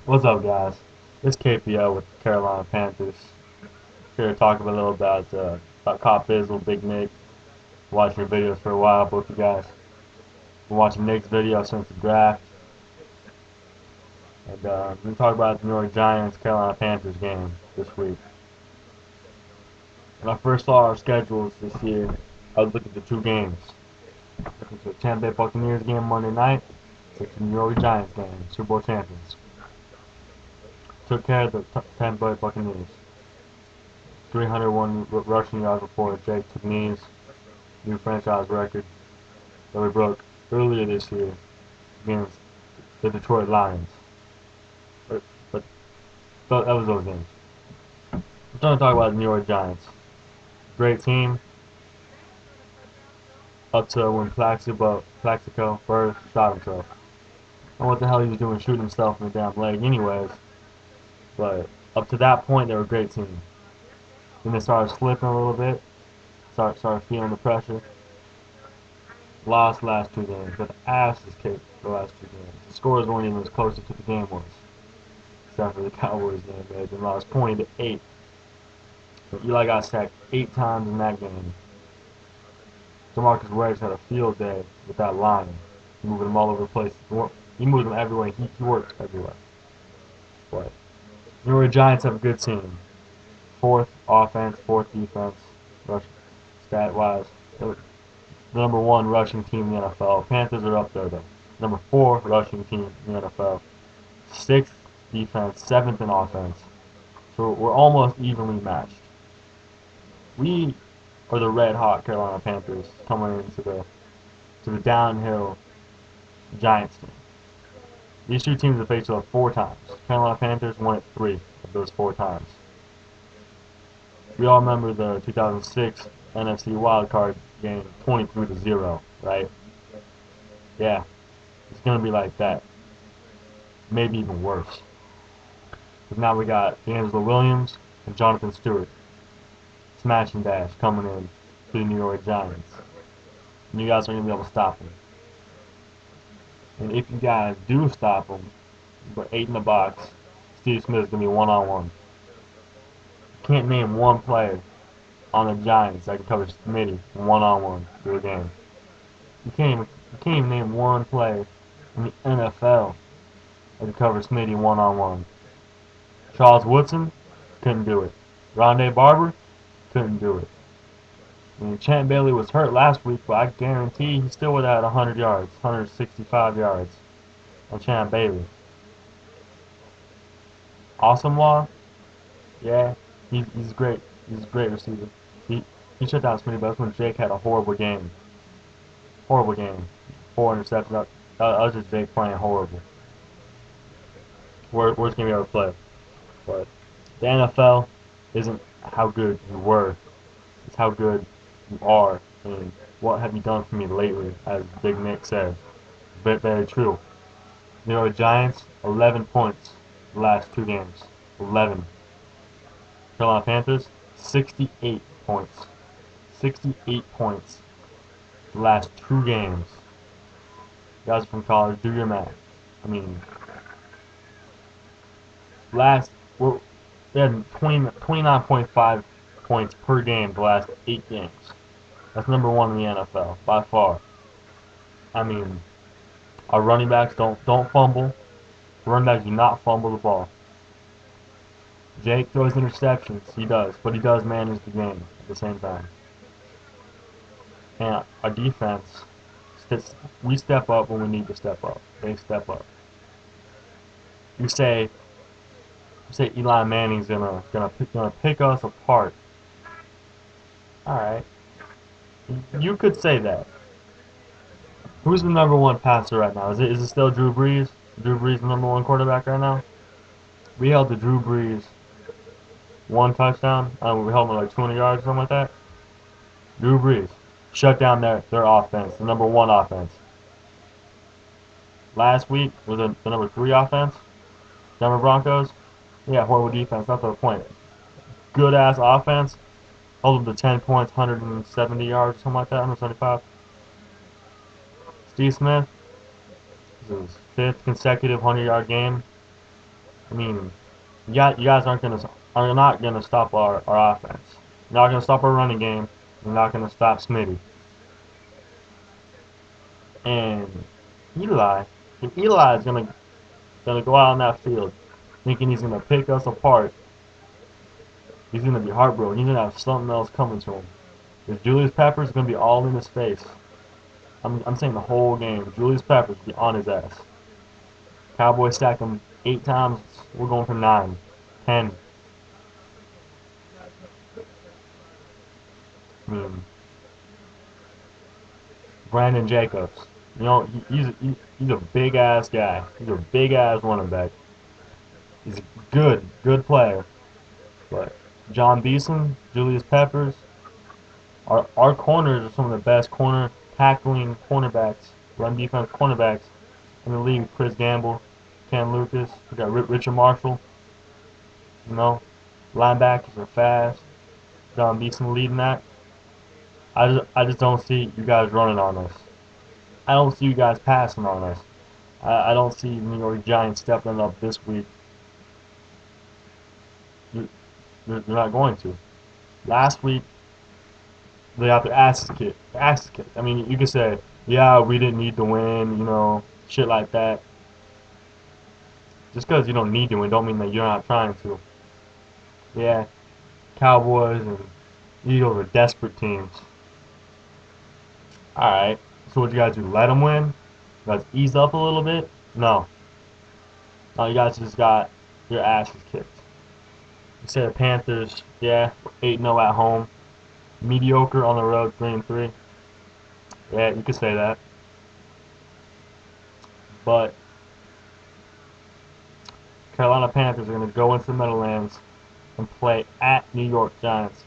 What's up, guys? It's KPO with the Carolina Panthers. Here to talk a little about Copizzle, Big Nick. Watching your videos for a while, both you guys. Been watching Nick's video since the draft. And we're going to talk about the New York Giants Carolina Panthers game this week. When I first saw our schedules this year, I was looking at the two games. Looking at the Tampa Bay Buccaneers game Monday night, and the New York Giants game, Super Bowl champions. Took care of the Tampa Bay Buccaneers. 301 rushing yards before Jake took knees, new franchise record that we broke earlier this year against the Detroit Lions. But that was those games. I'm trying to talk about the New York Giants. Great team. Up to when Plaxico first shot himself. I don't know what the hell he was doing shooting himself in the damn leg anyways. But up to that point, they were a great team. Then they started slipping a little bit. Started feeling the pressure. Lost the last two games. Got the asses kicked the last two games. The scores weren't even as close as the game was. Except for the Cowboys game. They lost 20-8. But Eli got sacked 8 times in that game. DeMarcus Ware had a field day with that line. Moving them all over the place. He moved them everywhere. He worked everywhere. But the New York Giants have a good team. 4th offense, 4th defense, stat-wise. The number 1 rushing team in the NFL. Panthers are up there, though. Number 4 rushing team in the NFL. 6th defense, 7th in offense. So we're almost evenly matched. We are the red-hot Carolina Panthers coming into the downhill Giants team. These two teams have faced each other 4 times. Carolina Panthers won it 3 of those 4 times. We all remember the 2006 NFC wildcard game, 23-0, right? Yeah, it's gonna be like that. Maybe even worse. But now we got D'Angelo Williams and Jonathan Stewart. Smash and dash coming in to the New York Giants. And you guys are gonna be able to stop them. And if you guys do stop them, but 8 in the box, Steve Smith is gonna be one-on-one. Can't name one player on the Giants that can cover Smitty one-on-one through a game. You can't even name one player in the NFL that can cover Smitty one-on-one. Charles Woodson couldn't do it. Rondé Barber couldn't do it. I mean, Champ Bailey was hurt last week, but I guarantee he still would have had 100 yards, 165 yards on Champ Bailey. Asamoah, yeah, he's great. He's a great receiver. He shut down Smitty, but that's when Jake had a horrible game. Horrible game. 4 interceptions. That was just Jake playing horrible. Worst game he ever played. But the NFL isn't how good you were. It's how good you are. And what have you done for me lately, as Big Nick says. Very true. New York Giants, 11 points the last 2 games. 11. Carolina Panthers, 68 points. 68 points the last 2 games. You guys from college, do your math. I mean, they had 29.5 points per game the last 8 games. That's number 1 in the NFL, by far. I mean, our running backs don't fumble. Running backs do not fumble the ball. Jake throws interceptions, he does, but he does manage the game at the same time. And our defense, we step up when we need to step up. They step up. You say Eli Manning's gonna pick us apart. All right, you could say that. Who's the number 1 passer right now? Is it still Drew Brees? Drew Brees the number 1 quarterback right now? We held the Drew Brees 1 touchdown. We held him like 200 yards or something like that. Drew Brees shut down their offense, the number 1 offense. Last week was the number 3 offense. Denver Broncos. Yeah, horrible defense. That's the point. Good ass offense. Held them to 10 points, 170 yards, or something like that, 175. Steve Smith. This is his 5th consecutive 100-yard game. I mean, you guys are not gonna stop our offense. You're not gonna stop our running game. You're not gonna stop Smitty. And Eli, if Eli is gonna go out on that field thinking he's gonna pick us apart, he's gonna be heartbroken. He's gonna have something else coming to him. Because Julius Peppers is gonna be all in his face. I'm saying the whole game. Julius Peppers be on his ass. Cowboys stack him 8 times. We're going for 9, 10. I mean, Brandon Jacobs. You know, he's a big ass guy. He's a big ass running back. He's a good player. But John Beeson, Julius Peppers, our corners are some of the best corner tackling cornerbacks, run defense cornerbacks in the league. Chris Gamble, Cam Lucas, we got Richard Marshall. You know, linebackers are fast. John Beeson leading that. I just don't see you guys running on us. I don't see you guys passing on us. I don't see New York Giants stepping up this week. You, they're not going to. Last week, they got their asses kicked. Asses kicked. I mean, you could say, yeah, we didn't need to win, you know, shit like that. Just because you don't need to win don't mean that you're not trying to. Yeah, Cowboys and Eagles are desperate teams. Alright, so what you guys do? Let them win? You guys ease up a little bit? No. No, you guys just got your asses kicked. You say the Panthers, yeah, 8-0 at home. Mediocre on the road, 3-3. Yeah, you could say that. But Carolina Panthers are going to go into the Meadowlands and play at New York Giants,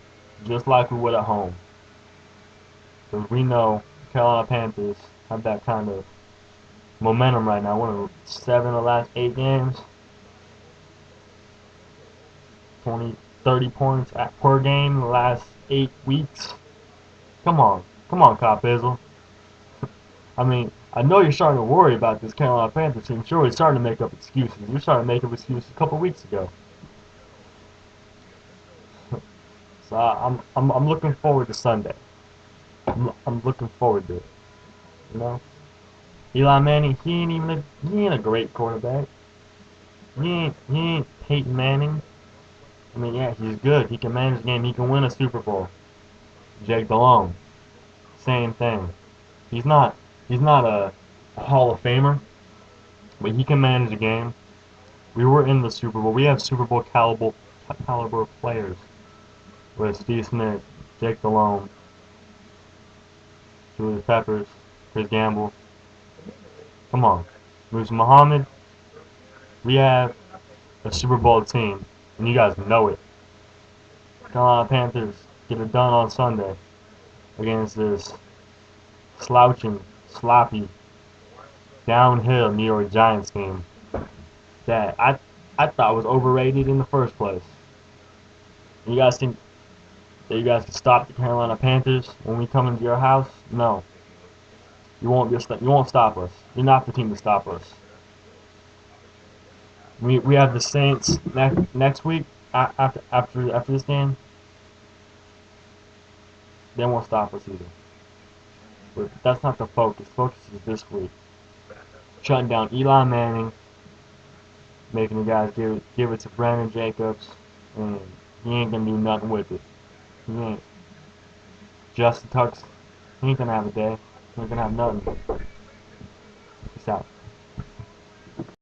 just like we would at home. Because we know Carolina Panthers have that kind of momentum right now. One of 7 of the last 8 games. 20, 30 points per game in the last 8 weeks. Come on, Copizzle. I mean, I know you're starting to worry about this Carolina Panthers team. Sure, you're starting to make up excuses. You're starting to make up excuses a couple weeks ago. So I'm looking forward to Sunday. I'm looking forward to it. You know, Eli Manning, he ain't a great quarterback. He ain't Peyton Manning. I mean, yeah, he's good. He can manage the game. He can win a Super Bowl. Jake Delhomme, same thing. He's not a Hall of Famer, but he can manage a game. We were in the Super Bowl. We have Super Bowl caliber players with Steve Smith, Jake Delhomme, Julius Peppers, Chris Gamble. Come on, Musa Muhammad. We have a Super Bowl team, and you guys know it. Carolina Panthers get it done on Sunday against this slouching, sloppy, downhill New York Giants team that I thought was overrated in the first place. You guys think that you guys can stop the Carolina Panthers when we come into your house? No. You won't stop us. You're not the team to stop us. We have the Saints next week after this game. They won't stop us either. But that's not the focus. Focus is this week. Shutting down Eli Manning, making the guys give it to Brandon Jacobs, and he ain't gonna do nothing with it. He ain't. Justin Tucks, he ain't gonna have a day. He ain't gonna have nothing. Peace out.